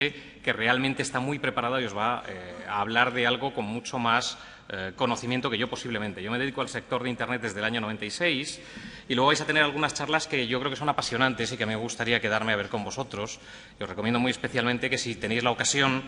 que realmente está muy preparada y os va a hablar de algo con mucho más conocimiento que yo posiblemente. Yo me dedico al sector de Internet desde el año 96 y luego vais a tener algunas charlas que yo creo que son apasionantes y que me gustaría quedarme a ver con vosotros. Y os recomiendo muy especialmente que si tenéis la ocasión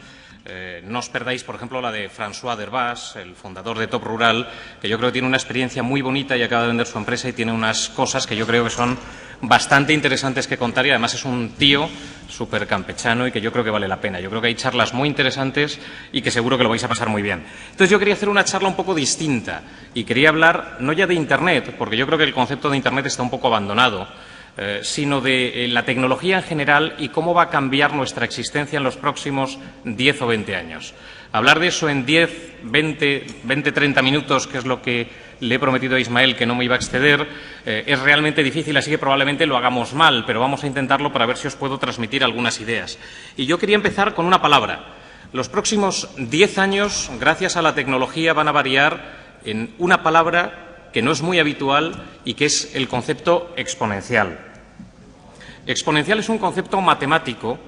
no os perdáis, por ejemplo, la de François Derbas, el fundador de Top Rural, que yo creo que tiene una experiencia muy bonita y acaba de vender su empresa y tiene unas cosas que yo creo que son bastante interesantes que contar y además es un tío súper campechano y que yo creo que vale la pena. Yo creo que hay charlas muy interesantes y que seguro que lo vais a pasar muy bien. Entonces yo quería hacer una charla un poco distinta y quería hablar no ya de Internet, porque yo creo que el concepto de Internet está un poco abandonado, sino de la tecnología en general y cómo va a cambiar nuestra existencia en los próximos 10 o 20 años. Hablar de eso en 10, 20, 30 minutos, que es lo que le he prometido a Ismael que no me iba a exceder, es realmente difícil, así que probablemente lo hagamos mal, pero vamos a intentarlo para ver si os puedo transmitir algunas ideas. Y yo quería empezar con una palabra. Los próximos 10 años, gracias a la tecnología, van a variar en una palabra que no es muy habitual y que es el concepto exponencial. Exponencial es un concepto matemático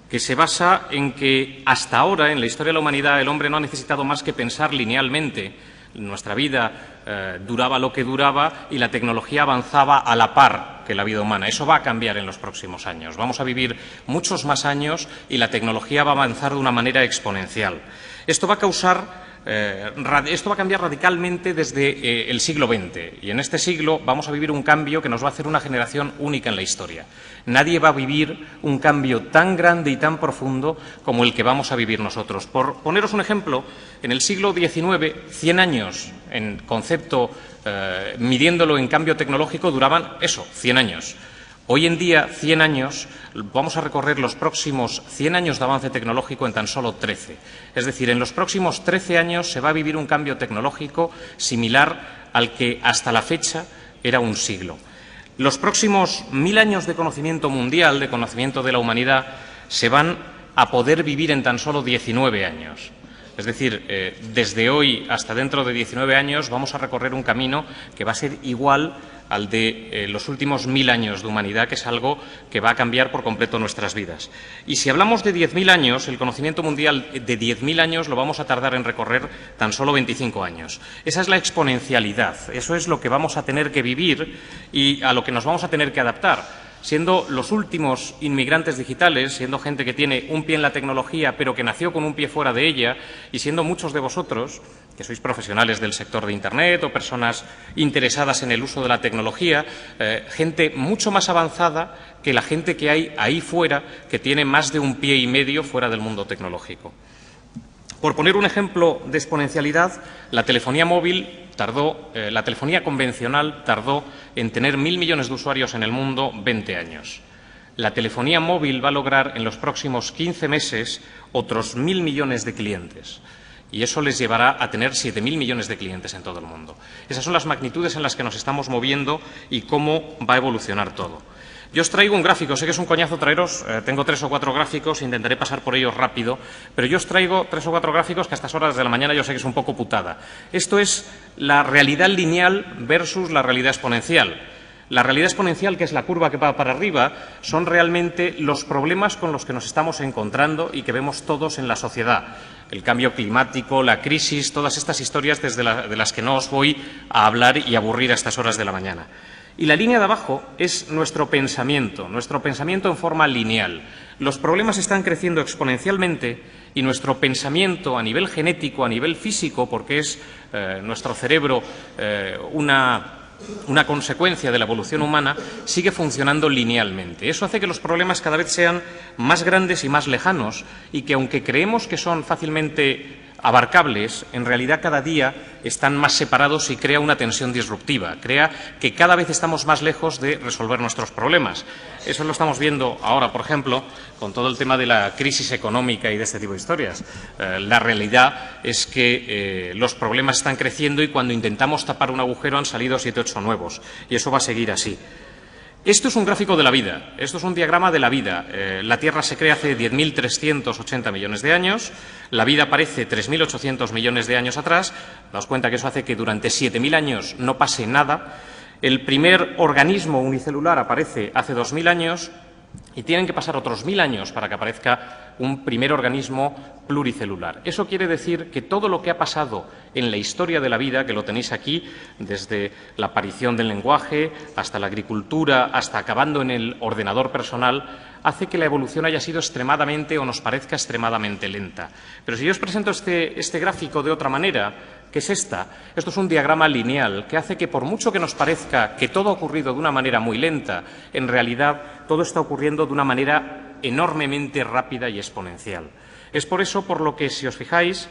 que se basa en que hasta ahora, en la historia de la humanidad, el hombre no ha necesitado más que pensar linealmente. Nuestra vida duraba lo que duraba y la tecnología avanzaba a la par que la vida humana. Eso va a cambiar en los próximos años. Vamos a vivir muchos más años y la tecnología va a avanzar de una manera exponencial. Esto va a cambiar radicalmente desde el siglo XX y en este siglo vamos a vivir un cambio que nos va a hacer una generación única en la historia. Nadie va a vivir un cambio tan grande y tan profundo como el que vamos a vivir nosotros. Por poneros un ejemplo, en el siglo XIX, 100 años en concepto, midiéndolo en cambio tecnológico, duraban eso, 100 años. Hoy en día, 100 años, vamos a recorrer los próximos 100 años de avance tecnológico en tan solo 13. Es decir, en los próximos 13 años se va a vivir un cambio tecnológico similar al que hasta la fecha era un siglo. Los próximos 1000 años de conocimiento mundial, de conocimiento de la humanidad, se van a poder vivir en tan solo 19 años. Es decir, desde hoy hasta dentro de 19 años vamos a recorrer un camino que va a ser igual al de los últimos 1000 años de humanidad, que es algo que va a cambiar por completo nuestras vidas. Y si hablamos de 10.000 años, el conocimiento mundial de 10.000 años lo vamos a tardar en recorrer tan solo 25 años. Esa es la exponencialidad, eso es lo que vamos a tener que vivir y a lo que nos vamos a tener que adaptar. Siendo los últimos inmigrantes digitales, siendo gente que tiene un pie en la tecnología pero que nació con un pie fuera de ella y siendo muchos de vosotros, que sois profesionales del sector de Internet o personas interesadas en el uso de la tecnología, gente mucho más avanzada que la gente que hay ahí fuera que tiene más de un pie y medio fuera del mundo tecnológico. Por poner un ejemplo de exponencialidad, la telefonía móvil la telefonía convencional tardó en tener 1.000 millones de usuarios en el mundo 20 años. La telefonía móvil va a lograr en los próximos 15 meses otros 1.000 millones de clientes. Y eso les llevará a tener 7.000 millones de clientes en todo el mundo. Esas son las magnitudes en las que nos estamos moviendo y cómo va a evolucionar todo. Yo os traigo un gráfico, sé que es un coñazo traeros, tengo 3 o 4 gráficos, intentaré pasar por ellos rápido, pero yo os traigo 3 o 4 gráficos que a estas horas de la mañana yo sé que es un poco putada. Esto es la realidad lineal versus la realidad exponencial. La realidad exponencial, que es la curva que va para arriba, son realmente los problemas con los que nos estamos encontrando y que vemos todos en la sociedad. El cambio climático, la crisis, todas estas historias de las que no os voy a hablar y aburrir a estas horas de la mañana. Y la línea de abajo es nuestro pensamiento en forma lineal. Los problemas están creciendo exponencialmente y nuestro pensamiento a nivel genético, a nivel físico, porque es nuestro cerebro una consecuencia de la evolución humana, sigue funcionando linealmente. Eso hace que los problemas cada vez sean más grandes y más lejanos y que, aunque creemos que son fácilmente abarcables, en realidad cada día están más separados y crea una tensión disruptiva, crea que cada vez estamos más lejos de resolver nuestros problemas. Eso lo estamos viendo ahora, por ejemplo, con todo el tema de la crisis económica y de este tipo de historias. La realidad es que los problemas están creciendo y cuando intentamos tapar un agujero han salido 7 o 8 nuevos y eso va a seguir así. Esto es un gráfico de la vida, esto es un diagrama de la vida. La Tierra se crea hace 10.380 millones de años, la vida aparece 3.800 millones de años atrás, daos cuenta que eso hace que durante 7.000 años no pase nada. El primer organismo unicelular aparece hace 2.000 años Y tienen que pasar otros 1000 años para que aparezca un primer organismo pluricelular. Eso quiere decir que todo lo que ha pasado en la historia de la vida, que lo tenéis aquí, desde la aparición del lenguaje hasta la agricultura, hasta acabando en el ordenador personal, hace que la evolución haya sido extremadamente o nos parezca extremadamente lenta. Pero si yo os presento este gráfico de otra manera, que es esta, esto es un diagrama lineal que hace que, por mucho que nos parezca que todo ha ocurrido de una manera muy lenta, en realidad todo está ocurriendo de una manera enormemente rápida y exponencial. Es por eso por lo que, si os fijáis,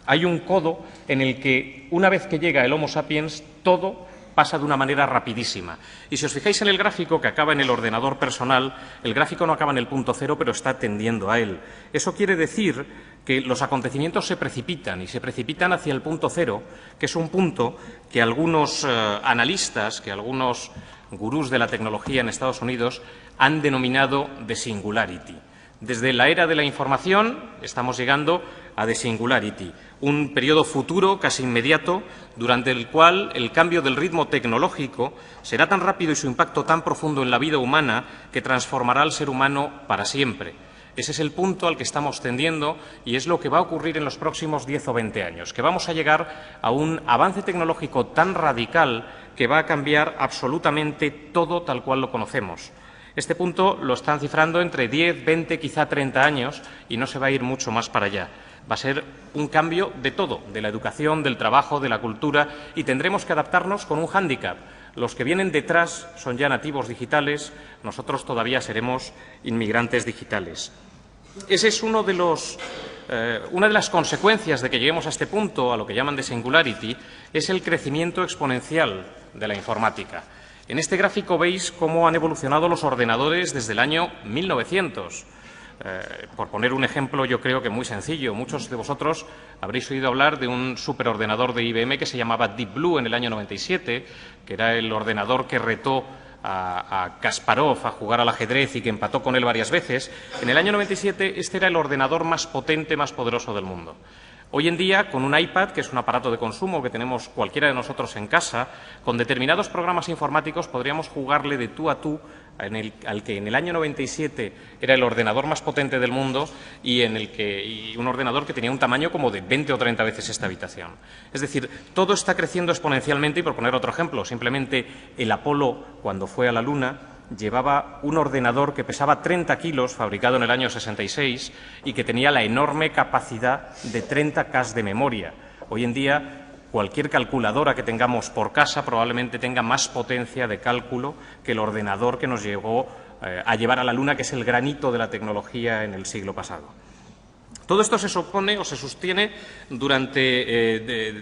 hay un codo en el que, una vez que llega el Homo sapiens, todo pasa de una manera rapidísima. Y si os fijáis en el gráfico que acaba en el ordenador personal, el gráfico no acaba en el punto cero, pero está tendiendo a él. Eso quiere decir que los acontecimientos se precipitan y se precipitan hacia el punto cero, que es un punto que algunos analistas, que algunos gurús de la tecnología en Estados Unidos han denominado The Singularity. Desde la era de la información estamos llegando a The Singularity, un periodo futuro casi inmediato durante el cual el cambio del ritmo tecnológico será tan rápido y su impacto tan profundo en la vida humana que transformará al ser humano para siempre. Ese es el punto al que estamos tendiendo y es lo que va a ocurrir en los próximos 10 o 20 años, que vamos a llegar a un avance tecnológico tan radical que va a cambiar absolutamente todo tal cual lo conocemos. Este punto lo están cifrando entre 10, 20, quizá 30 años y no se va a ir mucho más para allá. Va a ser un cambio de todo, de la educación, del trabajo, de la cultura, y tendremos que adaptarnos con un hándicap. Los que vienen detrás son ya nativos digitales, nosotros todavía seremos inmigrantes digitales. Ese es una de las consecuencias de que lleguemos a este punto, a lo que llaman de singularity, es el crecimiento exponencial de la informática. En este gráfico veis cómo han evolucionado los ordenadores desde el año 1900. Por poner un ejemplo, yo creo que muy sencillo. Muchos de vosotros habréis oído hablar de un superordenador de IBM que se llamaba Deep Blue en el año 97, que era el ordenador que retó a Kasparov a jugar al ajedrez y que empató con él varias veces. En el año 97 este era el ordenador más potente, más poderoso del mundo. Hoy en día, con un iPad, que es un aparato de consumo que tenemos cualquiera de nosotros en casa, con determinados programas informáticos podríamos jugarle de tú a tú al que en el año 97 era el ordenador más potente del mundo y un ordenador que tenía un tamaño como de 20 o 30 veces esta habitación. Es decir, todo está creciendo exponencialmente y, por poner otro ejemplo, simplemente el Apolo, cuando fue a la Luna, llevaba un ordenador que pesaba 30 kilos, fabricado en el año 66, y que tenía la enorme capacidad de 30K de memoria. Hoy en día, cualquier calculadora que tengamos por casa probablemente tenga más potencia de cálculo que el ordenador que nos llegó a llevar a la Luna, que es el granito de la tecnología en el siglo pasado. Todo esto se supone o se sostiene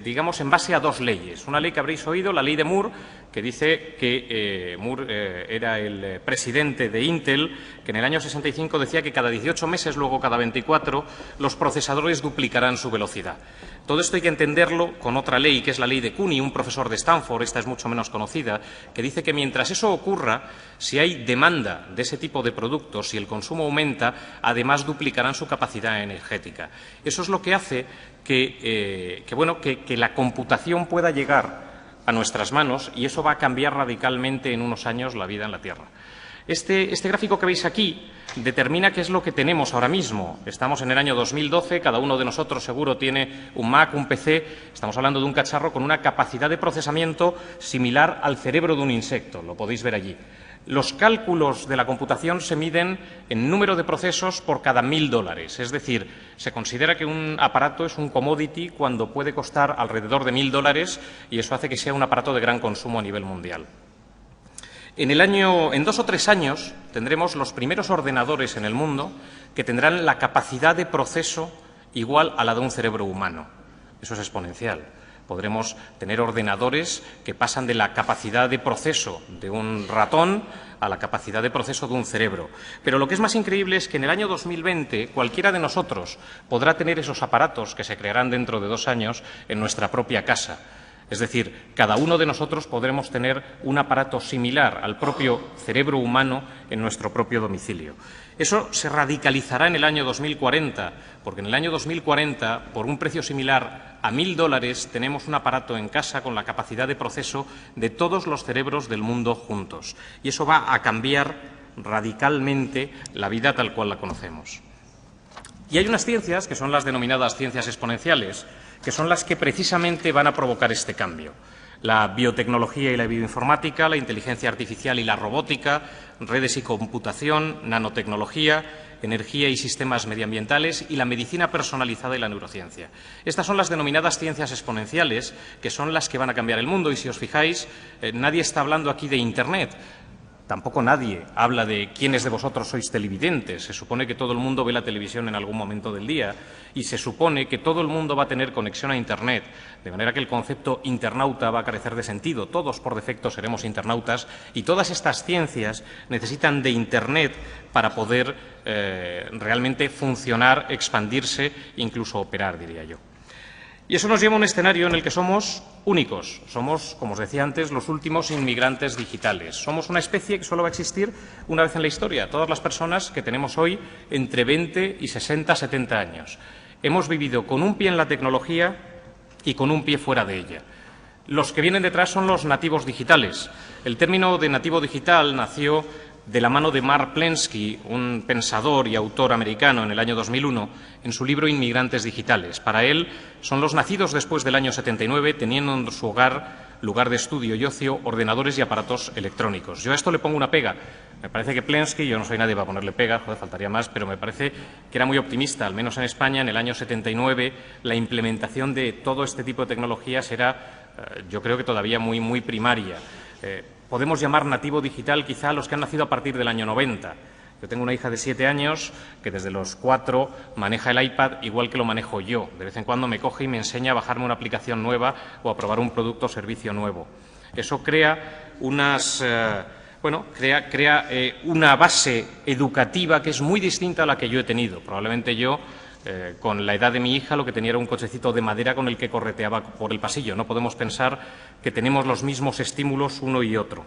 digamos, en base a dos leyes. Una ley que habréis oído, la ley de Moore, que dice que Moore era el presidente de Intel, que en el año 65 decía que cada 18 meses, luego cada 24, los procesadores duplicarán su velocidad. Todo esto hay que entenderlo con otra ley, que es la ley de Cooney, un profesor de Stanford, esta es mucho menos conocida, que dice que mientras eso ocurra, si hay demanda de ese tipo de productos, si el consumo aumenta, además duplicarán su capacidad energética. Eso es lo que hace que la computación pueda llegar a nuestras manos y eso va a cambiar radicalmente en unos años la vida en la Tierra. Este gráfico que veis aquí determina qué es lo que tenemos ahora mismo. Estamos en el año 2012, cada uno de nosotros seguro tiene un Mac, un PC, estamos hablando de un cacharro con una capacidad de procesamiento similar al cerebro de un insecto, lo podéis ver allí. Los cálculos de la computación se miden en número de procesos por cada $1000, es decir, se considera que un aparato es un commodity cuando puede costar alrededor de $1000 y eso hace que sea un aparato de gran consumo a nivel mundial. En 2 o 3 años tendremos los primeros ordenadores en el mundo que tendrán la capacidad de proceso igual a la de un cerebro humano. Eso es exponencial. Podremos tener ordenadores que pasan de la capacidad de proceso de un ratón a la capacidad de proceso de un cerebro. Pero lo que es más increíble es que en el año 2020 cualquiera de nosotros podrá tener esos aparatos que se crearán dentro de 2 años en nuestra propia casa. Es decir, cada uno de nosotros podremos tener un aparato similar al propio cerebro humano en nuestro propio domicilio. Eso se radicalizará en el año 2040, porque en el año 2040, por un precio similar a $1000, tenemos un aparato en casa con la capacidad de proceso de todos los cerebros del mundo juntos. Y eso va a cambiar radicalmente la vida tal cual la conocemos. Y hay unas ciencias, que son las denominadas ciencias exponenciales, que son las que precisamente van a provocar este cambio. La biotecnología y la bioinformática, la inteligencia artificial y la robótica, redes y computación, nanotecnología, energía y sistemas medioambientales y la medicina personalizada y la neurociencia. Estas son las denominadas ciencias exponenciales, que son las que van a cambiar el mundo. Y si os fijáis, nadie está hablando aquí de Internet. Tampoco nadie habla de quiénes de vosotros sois televidentes. Se supone que todo el mundo ve la televisión en algún momento del día y se supone que todo el mundo va a tener conexión a Internet, de manera que el concepto internauta va a carecer de sentido. Todos por defecto seremos internautas y todas estas ciencias necesitan de Internet para poder realmente funcionar, expandirse, incluso operar, diría yo. Y eso nos lleva a un escenario en el que somos únicos. Somos, como os decía antes, los últimos inmigrantes digitales. Somos una especie que solo va a existir una vez en la historia. Todas las personas que tenemos hoy entre 20 y 60, 70 años. Hemos vivido con un pie en la tecnología y con un pie fuera de ella. Los que vienen detrás son los nativos digitales. El término de nativo digital nació de la mano de Mark Plensky, un pensador y autor americano, en el año 2001, en su libro Inmigrantes digitales. Para él, son los nacidos después del año 79, teniendo en su hogar, lugar de estudio y ocio, ordenadores y aparatos electrónicos. Yo a esto le pongo una pega. Me parece que Plensky, yo no soy nadie para ponerle pega, joder, faltaría más, pero me parece que era muy optimista. Al menos en España, en el año 79, la implementación de todo este tipo de tecnologías era, yo creo que todavía muy primaria. Podemos llamar nativo digital quizá a los que han nacido a partir del año 90. Yo tengo una hija de 7 años que desde los 4 maneja el iPad igual que lo manejo yo. De vez en cuando me coge y me enseña a bajarme una aplicación nueva o a probar un producto o servicio nuevo. Eso crea unas... crea una base educativa que es muy distinta a la que yo he tenido. Probablemente yo, con la edad de mi hija, lo que tenía era un cochecito de madera con el que correteaba por el pasillo. No podemos pensar que tenemos los mismos estímulos uno y otro.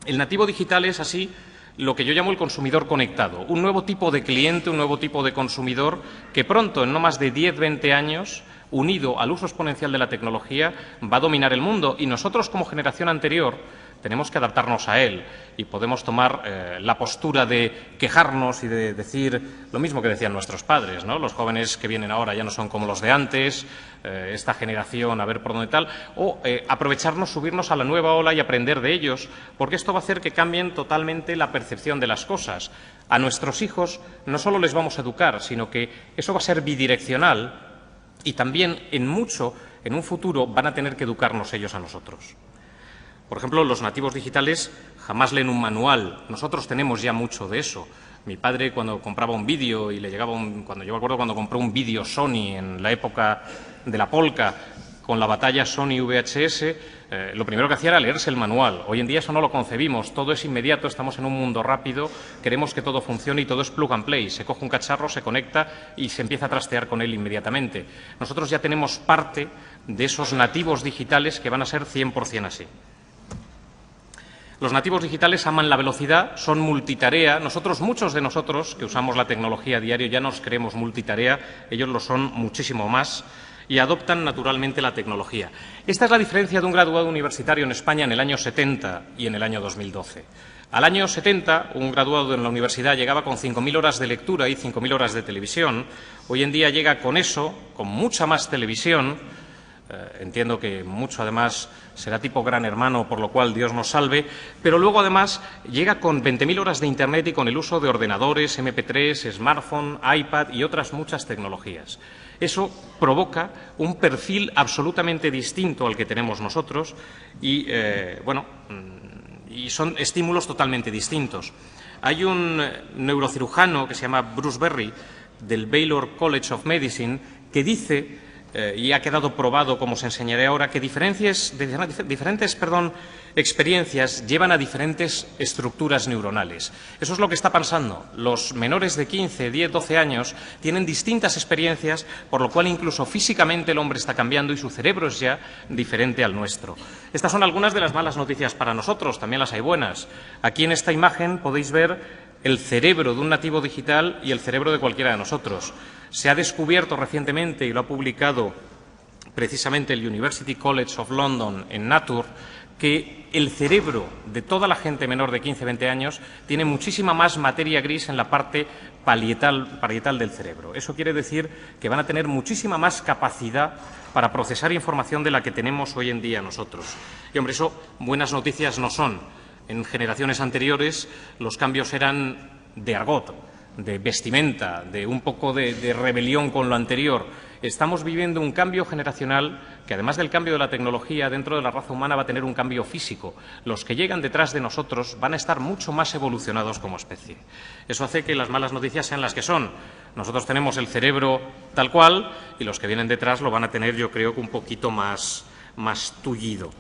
El nativo digital es así lo que yo llamo el consumidor conectado, un nuevo tipo de cliente, un nuevo tipo de consumidor que pronto, en no más de 10, 20 años, unido al uso exponencial de la tecnología, va a dominar el mundo. Y nosotros, como generación anterior, tenemos que adaptarnos a él y podemos tomar la postura de quejarnos y de decir lo mismo que decían nuestros padres, ¿no? Los jóvenes que vienen ahora ya no son como los de antes, esta generación a ver por dónde tal, o aprovecharnos, subirnos a la nueva ola y aprender de ellos, porque esto va a hacer que cambien totalmente la percepción de las cosas. A nuestros hijos no solo les vamos a educar, sino que eso va a ser bidireccional y también en un futuro van a tener que educarnos ellos a nosotros. Por ejemplo, los nativos digitales jamás leen un manual. Nosotros tenemos ya mucho de eso. Mi padre, cuando compraba un vídeo y le llegaba yo me acuerdo cuando compró un vídeo Sony en la época de la Polka con la batalla Sony VHS, lo primero que hacía era leerse el manual. Hoy en día eso no lo concebimos. Todo es inmediato, estamos en un mundo rápido, queremos que todo funcione y todo es plug and play. Se coge un cacharro, se conecta y se empieza a trastear con él inmediatamente. Nosotros ya tenemos parte de esos nativos digitales que van a ser 100% así. Los nativos digitales aman la velocidad, son multitarea. Muchos de nosotros que usamos la tecnología a diario ya nos creemos multitarea, ellos lo son muchísimo más y adoptan naturalmente la tecnología. Esta es la diferencia de un graduado universitario en España en el año 70 y en el año 2012. Al año 70, un graduado en la universidad llegaba con 5.000 horas de lectura y 5.000 horas de televisión. Hoy en día llega con eso, con mucha más televisión. Entiendo que mucho, además, será tipo Gran Hermano, por lo cual Dios nos salve, pero luego, además, llega con 20.000 horas de Internet y con el uso de ordenadores, MP3, smartphone, iPad y otras muchas tecnologías. Eso provoca un perfil absolutamente distinto al que tenemos nosotros y son estímulos totalmente distintos. Hay un neurocirujano que se llama Bruce Berry, del Baylor College of Medicine, que dice y ha quedado probado, como os enseñaré ahora, que diferentes experiencias llevan a diferentes estructuras neuronales. Eso es lo que está pasando. Los menores de 15, 10, 12 años tienen distintas experiencias, por lo cual incluso físicamente el hombre está cambiando y su cerebro es ya diferente al nuestro. Estas son algunas de las malas noticias para nosotros, también las hay buenas. Aquí en esta imagen podéis ver el cerebro de un nativo digital y el cerebro de cualquiera de nosotros. Se ha descubierto recientemente, y lo ha publicado precisamente el University College of London en Nature, que el cerebro de toda la gente menor de 15-20 años tiene muchísima más materia gris en la parte parietal del cerebro. Eso quiere decir que van a tener muchísima más capacidad para procesar información de la que tenemos hoy en día nosotros. Y, hombre, eso buenas noticias no son. En generaciones anteriores los cambios eran de argot, de vestimenta, de un poco de rebelión con lo anterior. Estamos viviendo un cambio generacional que, además del cambio de la tecnología, dentro de la raza humana va a tener un cambio físico. Los que llegan detrás de nosotros van a estar mucho más evolucionados como especie. Eso hace que las malas noticias sean las que son. Nosotros tenemos el cerebro tal cual y los que vienen detrás lo van a tener, yo creo, que un poquito más tullido.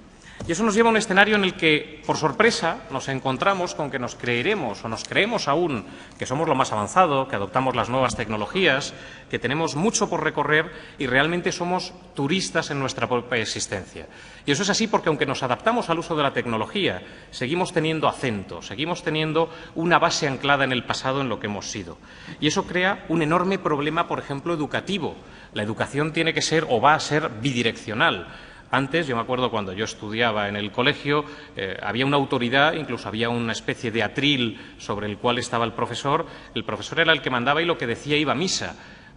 Y eso nos lleva a un escenario en el que, por sorpresa, nos encontramos con que nos creeremos o nos creemos aún que somos lo más avanzado, que adoptamos las nuevas tecnologías, que tenemos mucho por recorrer y realmente somos turistas en nuestra propia existencia. Y eso es así porque, aunque nos adaptamos al uso de la tecnología, seguimos teniendo acento, seguimos teniendo una base anclada en el pasado, en lo que hemos sido. Y eso crea un enorme problema, por ejemplo, educativo. La educación tiene que ser o va a ser bidireccional. Antes, yo me acuerdo cuando yo estudiaba en el colegio, había una autoridad, incluso había una especie de atril sobre el cual estaba el profesor era el que mandaba y lo que decía iba a misa.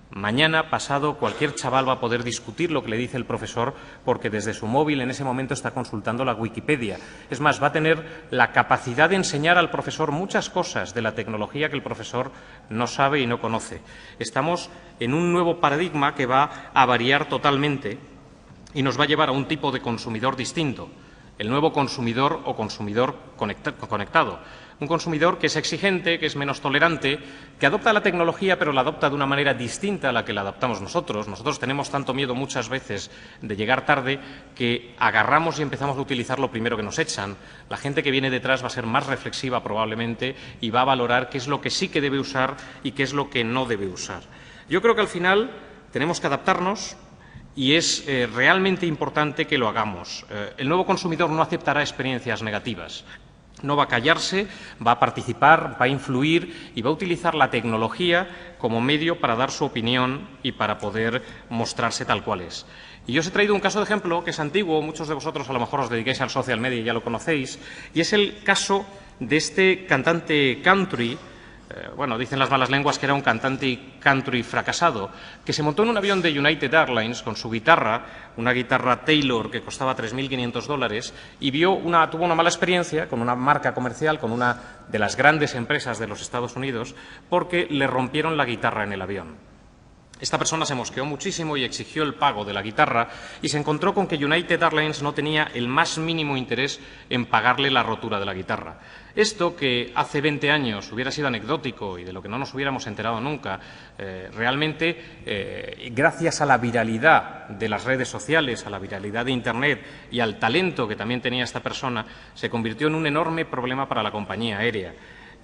Mañana, pasado, cualquier chaval va a poder discutir lo que le dice el profesor porque desde su móvil en ese momento está consultando la Wikipedia. Es más, va a tener la capacidad de enseñar al profesor muchas cosas de la tecnología que el profesor no sabe y no conoce. Estamos en un nuevo paradigma que va a variar totalmente y nos va a llevar a un tipo de consumidor distinto, el nuevo consumidor o consumidor conectado. Un consumidor que es exigente, que es menos tolerante, que adopta la tecnología pero la adopta de una manera distinta a la que la adoptamos nosotros. Nosotros tenemos tanto miedo muchas veces de llegar tarde que agarramos y empezamos a utilizar lo primero que nos echan. La gente que viene detrás va a ser más reflexiva probablemente y va a valorar qué es lo que sí que debe usar y qué es lo que no debe usar. Yo creo que al final tenemos que adaptarnos. Y es realmente importante que lo hagamos. El nuevo consumidor no aceptará experiencias negativas. No va a callarse, va a participar, va a influir y va a utilizar la tecnología como medio para dar su opinión y para poder mostrarse tal cual es. Y yo os he traído un caso de ejemplo que es antiguo, muchos de vosotros a lo mejor os dedicáis al social media y ya lo conocéis, y es el caso de este cantante country. Bueno, dicen las malas lenguas que era un cantante country fracasado, que se montó en un avión de United Airlines con su guitarra, una guitarra Taylor que costaba $3.500, y tuvo una mala experiencia con una marca comercial, con una de las grandes empresas de los Estados Unidos, porque le rompieron la guitarra en el avión. Esta persona se mosqueó muchísimo y exigió el pago de la guitarra y se encontró con que United Airlines no tenía el más mínimo interés en pagarle la rotura de la guitarra. Esto, que hace 20 años hubiera sido anecdótico y de lo que no nos hubiéramos enterado nunca, realmente, gracias a la viralidad de las redes sociales, a la viralidad de Internet y al talento que también tenía esta persona, se convirtió en un enorme problema para la compañía aérea.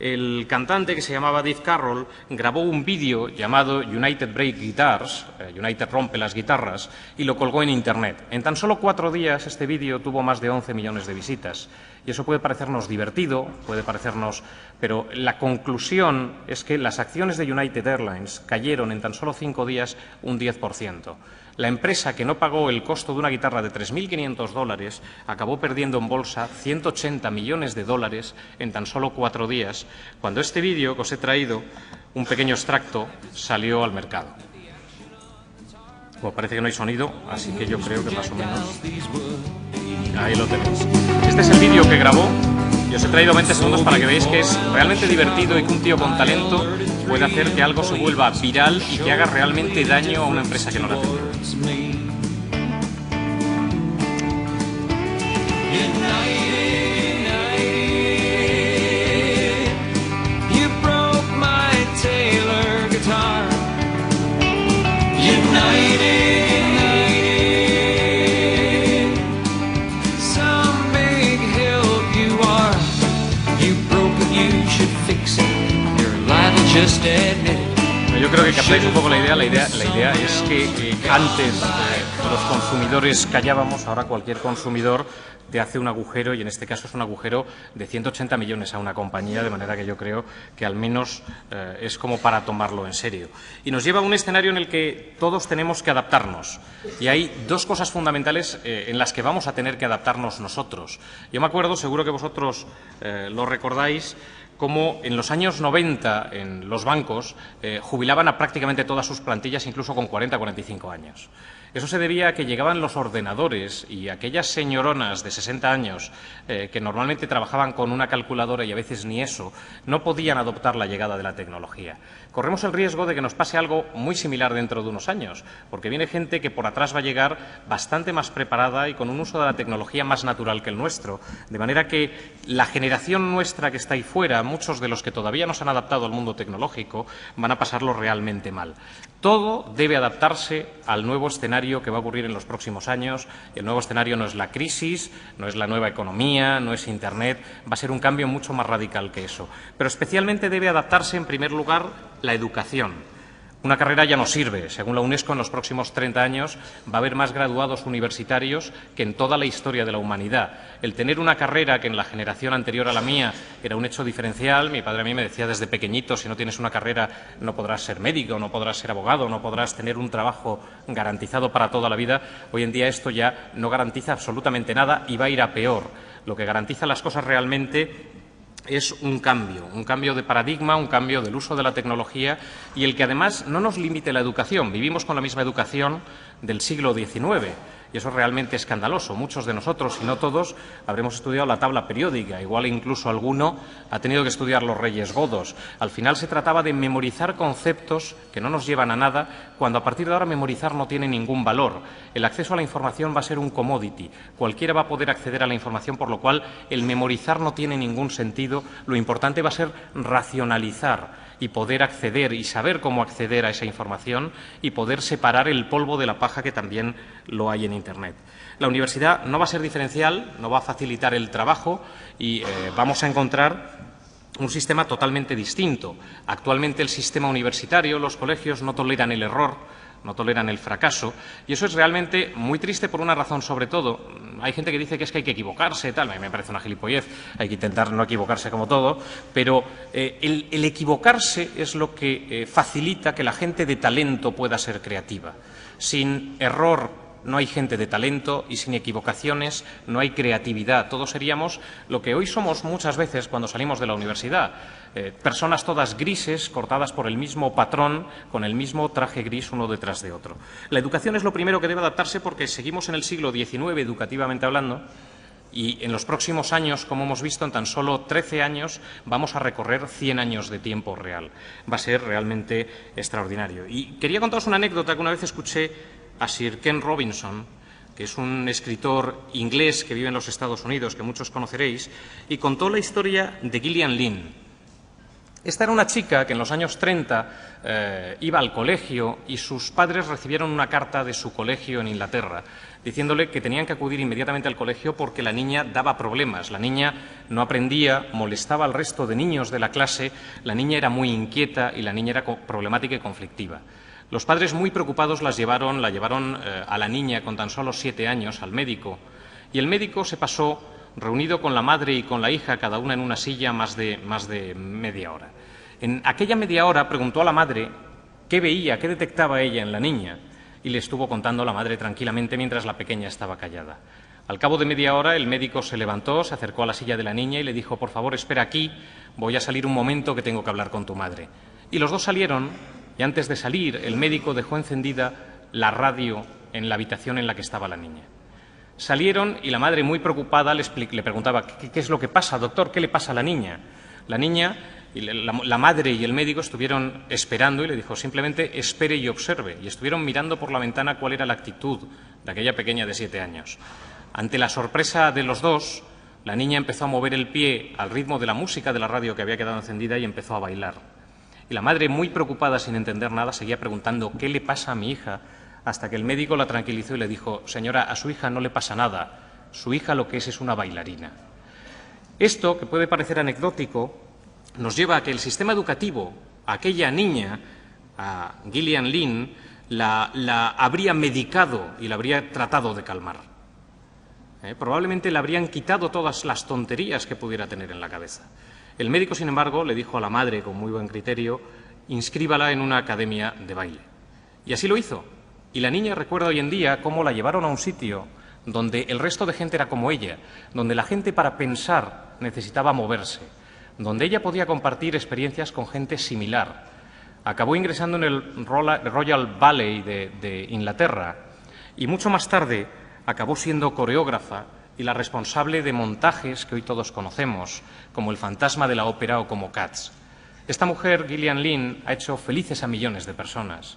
El cantante, que se llamaba Dave Carroll, grabó un vídeo llamado United Break Guitars, United rompe las guitarras, y lo colgó en Internet. En tan solo 4 días este vídeo tuvo más de 11 millones de visitas. Y eso puede parecernos divertido, pero la conclusión es que las acciones de United Airlines cayeron en tan solo 5 días un 10%. La empresa, que no pagó el costo de una guitarra de $3.500, acabó perdiendo en bolsa $180 millones en tan solo 4 días, cuando este vídeo que os he traído, un pequeño extracto, salió al mercado. Bueno, parece que no hay sonido, así que yo creo que más o menos ahí lo tenéis. Este es el vídeo que grabó y os he traído 20 segundos para que veáis que es realmente divertido y que un tío con talento puede hacer que algo se vuelva viral y que haga realmente daño a una empresa que no la tiene. Yo Yo creo que captáis un poco la idea. La idea es que antes los consumidores callábamos, ahora cualquier consumidor te hace un agujero, y en este caso es un agujero de 180 millones a una compañía, de manera que yo creo que al menos es como para tomarlo en serio. Y nos lleva a un escenario en el que todos tenemos que adaptarnos. Y hay dos cosas fundamentales en las que vamos a tener que adaptarnos nosotros. Yo me acuerdo, seguro que vosotros lo recordáis, como en los años 90 en los bancos jubilaban a prácticamente todas sus plantillas, incluso con 40 o 45 años. Eso se debía a que llegaban los ordenadores y aquellas señoronas de 60 años que normalmente trabajaban con una calculadora y a veces ni eso, no podían adoptar la llegada de la tecnología. Corremos el riesgo de que nos pase algo muy similar dentro de unos años, porque viene gente que por atrás va a llegar bastante más preparada y con un uso de la tecnología más natural que el nuestro. De manera que la generación nuestra que está ahí fuera, muchos de los que todavía no se han adaptado al mundo tecnológico, van a pasarlo realmente mal. Todo debe adaptarse al nuevo escenario que va a ocurrir en los próximos años. Y el nuevo escenario no es la crisis, no es la nueva economía, no es Internet, va a ser un cambio mucho más radical que eso. Pero especialmente debe adaptarse, en primer lugar, la educación. Una carrera ya no sirve. Según la UNESCO, en los próximos 30 años va a haber más graduados universitarios que en toda la historia de la humanidad. El tener una carrera que en la generación anterior a la mía era un hecho diferencial. Mi padre a mí me decía desde pequeñito, si no tienes una carrera no podrás ser médico, no podrás ser abogado, no podrás tener un trabajo garantizado para toda la vida. Hoy en día esto ya no garantiza absolutamente nada y va a ir a peor. Lo que garantiza las cosas realmente es un cambio de paradigma, un cambio del uso de la tecnología y el que además no nos limite la educación. Vivimos con la misma educación del siglo XIX y eso es realmente escandaloso. Muchos de nosotros, si no todos, habremos estudiado la tabla periódica, igual incluso alguno ha tenido que estudiar los Reyes Godos. Al final se trataba de memorizar conceptos que no nos llevan a nada, cuando a partir de ahora memorizar no tiene ningún valor. El acceso a la información va a ser un commodity. Cualquiera va a poder acceder a la información, por lo cual el memorizar no tiene ningún sentido. Lo importante va a ser racionalizar y poder acceder y saber cómo acceder a esa información y poder separar el polvo de la paja, que también lo hay en Internet. La universidad no va a ser diferencial, no va a facilitar el trabajo y vamos a encontrar un sistema totalmente distinto. Actualmente el sistema universitario, los colegios no toleran el error, no toleran el fracaso, y eso es realmente muy triste por una razón sobre todo. Hay gente que dice que es que hay que equivocarse, tal, a mí me parece una gilipollez, hay que intentar no equivocarse como todo, pero el equivocarse es lo que facilita que la gente de talento pueda ser creativa. Sin error no hay gente de talento y sin equivocaciones no hay creatividad. Todos seríamos lo que hoy somos muchas veces cuando salimos de la universidad. Personas todas grises, cortadas por el mismo patrón, con el mismo traje gris uno detrás de otro. La educación es lo primero que debe adaptarse porque seguimos en el siglo XIX, educativamente hablando, y en los próximos años, como hemos visto, en tan solo 13 años vamos a recorrer 100 años de tiempo real. Va a ser realmente extraordinario. Y quería contaros una anécdota que una vez escuché a Sir Ken Robinson, que es un escritor inglés que vive en los Estados Unidos, que muchos conoceréis, y contó la historia de Gillian Lynn. Esta era una chica que en los años 30 iba al colegio y sus padres recibieron una carta de su colegio en Inglaterra diciéndole que tenían que acudir inmediatamente al colegio porque la niña daba problemas. La niña no aprendía, molestaba al resto de niños de la clase, la niña era muy inquieta y la niña era problemática y conflictiva. Los padres, muy preocupados, la llevaron a la niña con tan solo 7 años al médico, y el médico se pasó reunido con la madre y con la hija, cada una en una silla, más de media hora. En aquella media hora preguntó a la madre qué veía, qué detectaba ella en la niña, y le estuvo contando la madre tranquilamente mientras la pequeña estaba callada. Al cabo de media hora el médico se levantó, se acercó a la silla de la niña y le dijo: por favor, espera aquí, voy a salir un momento que tengo que hablar con tu madre. Y los dos salieron, y antes de salir el médico dejó encendida la radio en la habitación en la que estaba la niña. Salieron y la madre, muy preocupada, le preguntaba: ¿Qué es lo que pasa, doctor? ¿Qué le pasa a la niña? La niña, la madre y el médico estuvieron esperando y le dijo: simplemente espere y observe. Y estuvieron mirando por la ventana cuál era la actitud de aquella pequeña de 7 años. Ante la sorpresa de los dos, la niña empezó a mover el pie al ritmo de la música de la radio que había quedado encendida y empezó a bailar. Y la madre, muy preocupada, sin entender nada, seguía preguntando: ¿qué le pasa a mi hija? Hasta que el médico la tranquilizó y le dijo: señora, a su hija no le pasa nada, su hija lo que es una bailarina. Esto, que puede parecer anecdótico, nos lleva a que el sistema educativo, a aquella niña, a Gillian Lynn la habría medicado y la habría tratado de calmar. Probablemente le habrían quitado todas las tonterías que pudiera tener en la cabeza. El médico, sin embargo, le dijo a la madre con muy buen criterio: inscríbala en una academia de baile. Y así lo hizo. Y la niña recuerda hoy en día cómo la llevaron a un sitio donde el resto de gente era como ella, donde la gente para pensar necesitaba moverse, donde ella podía compartir experiencias con gente similar. Acabó ingresando en el Royal Ballet de Inglaterra y mucho más tarde acabó siendo coreógrafa y la responsable de montajes que hoy todos conocemos, como El fantasma de la ópera o como Cats. Esta mujer, Gillian Lynn, ha hecho felices a millones de personas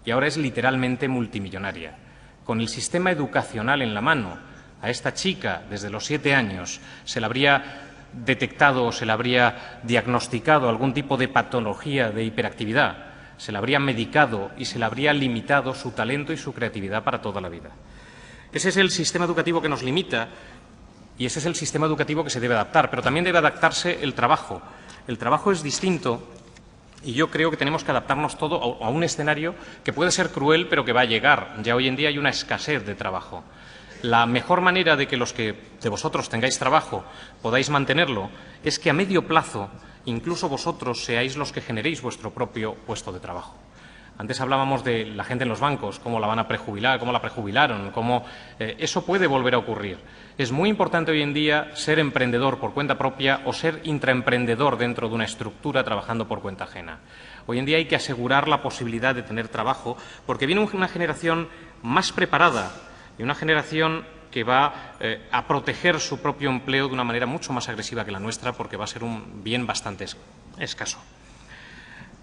y ahora es literalmente multimillonaria. Con el sistema educacional en la mano, a esta chica, desde los 7 años, se le habría detectado o se le habría diagnosticado algún tipo de patología de hiperactividad, se le habría medicado y se le habría limitado su talento y su creatividad para toda la vida. Ese es el sistema educativo que nos limita y ese es el sistema educativo que se debe adaptar, pero también debe adaptarse el trabajo. El trabajo es distinto y yo creo que tenemos que adaptarnos todo a un escenario que puede ser cruel, pero que va a llegar. Ya hoy en día hay una escasez de trabajo. La mejor manera de que los que de vosotros tengáis trabajo podáis mantenerlo es que a medio plazo incluso vosotros seáis los que generéis vuestro propio puesto de trabajo. Antes hablábamos de la gente en los bancos, cómo la van a prejubilar, cómo la prejubilaron, cómo eso puede volver a ocurrir. Es muy importante hoy en día ser emprendedor por cuenta propia o ser intraemprendedor dentro de una estructura trabajando por cuenta ajena. Hoy en día hay que asegurar la posibilidad de tener trabajo porque viene una generación más preparada y una generación que va a proteger su propio empleo de una manera mucho más agresiva que la nuestra porque va a ser un bien bastante escaso.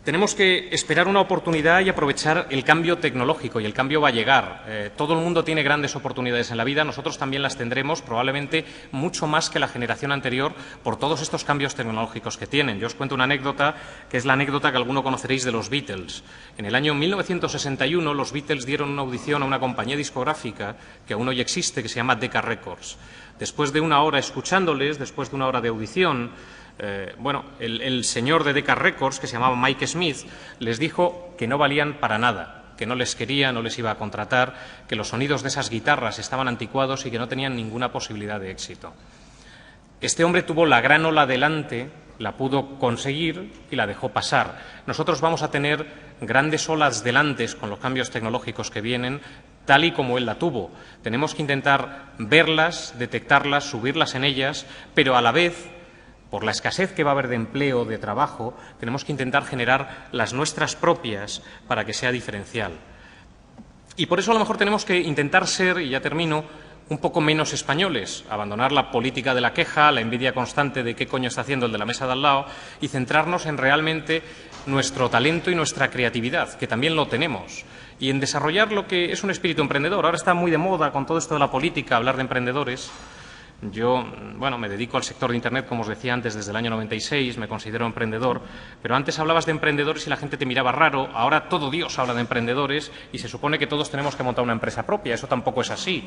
Tenemos que esperar una oportunidad y aprovechar el cambio tecnológico, y el cambio va a llegar. Todo el mundo tiene grandes oportunidades en la vida, nosotros también las tendremos, probablemente mucho más que la generación anterior, por todos estos cambios tecnológicos que tienen. Yo os cuento una anécdota, que es la anécdota que alguno conoceréis de los Beatles. En el año 1961 los Beatles dieron una audición a una compañía discográfica que aún hoy existe, que se llama Decca Records. Después de una hora escuchándoles, después de una hora de audición, el señor de Decca Records, que se llamaba Mike Smith, les dijo que no valían para nada, que no les quería, no les iba a contratar, que los sonidos de esas guitarras estaban anticuados y que no tenían ninguna posibilidad de éxito. Este hombre tuvo la gran ola delante, la pudo conseguir y la dejó pasar. Nosotros vamos a tener grandes olas delante con los cambios tecnológicos que vienen, tal y como él la tuvo. Tenemos que intentar verlas, detectarlas, subirlas en ellas, pero a la vez, por la escasez que va a haber de empleo, de trabajo, tenemos que intentar generar las nuestras propias para que sea diferencial. Y por eso a lo mejor tenemos que intentar ser, y ya termino, un poco menos españoles, abandonar la política de la queja, la envidia constante de qué coño está haciendo el de la mesa de al lado y centrarnos en realmente nuestro talento y nuestra creatividad, que también lo tenemos, y en desarrollar lo que es un espíritu emprendedor. Ahora está muy de moda con todo esto de la política hablar de emprendedores. Yo, me dedico al sector de Internet, como os decía antes, desde el año 96, me considero emprendedor, pero antes hablabas de emprendedores y la gente te miraba raro, ahora todo Dios habla de emprendedores y se supone que todos tenemos que montar una empresa propia. Eso tampoco es así.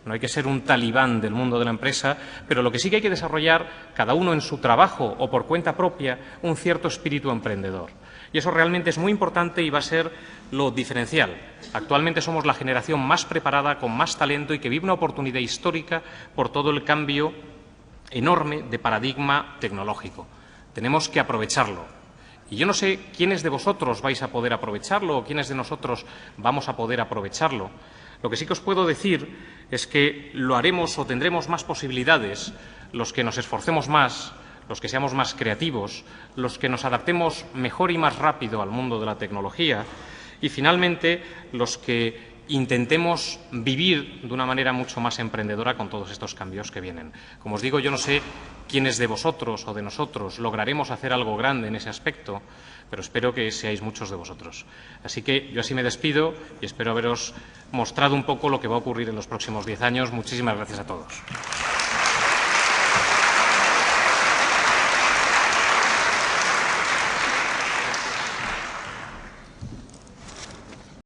No hay que ser un talibán del mundo de la empresa, pero lo que sí que hay que desarrollar, cada uno en su trabajo o por cuenta propia, un cierto espíritu emprendedor. Y eso realmente es muy importante y va a ser lo diferencial. Actualmente somos la generación más preparada, con más talento y que vive una oportunidad histórica por todo el cambio enorme de paradigma tecnológico. Tenemos que aprovecharlo. Y yo no sé quiénes de vosotros vais a poder aprovecharlo o quiénes de nosotros vamos a poder aprovecharlo. Lo que sí que os puedo decir es que lo haremos o tendremos más posibilidades los que nos esforcemos más, los que seamos más creativos, los que nos adaptemos mejor y más rápido al mundo de la tecnología y, finalmente, los que intentemos vivir de una manera mucho más emprendedora con todos estos cambios que vienen. Como os digo, yo no sé quiénes de vosotros o de nosotros lograremos hacer algo grande en ese aspecto, pero espero que seáis muchos de vosotros. Así que yo así me despido y espero haberos mostrado un poco lo que va a ocurrir en los próximos 10 años. Muchísimas gracias a todos.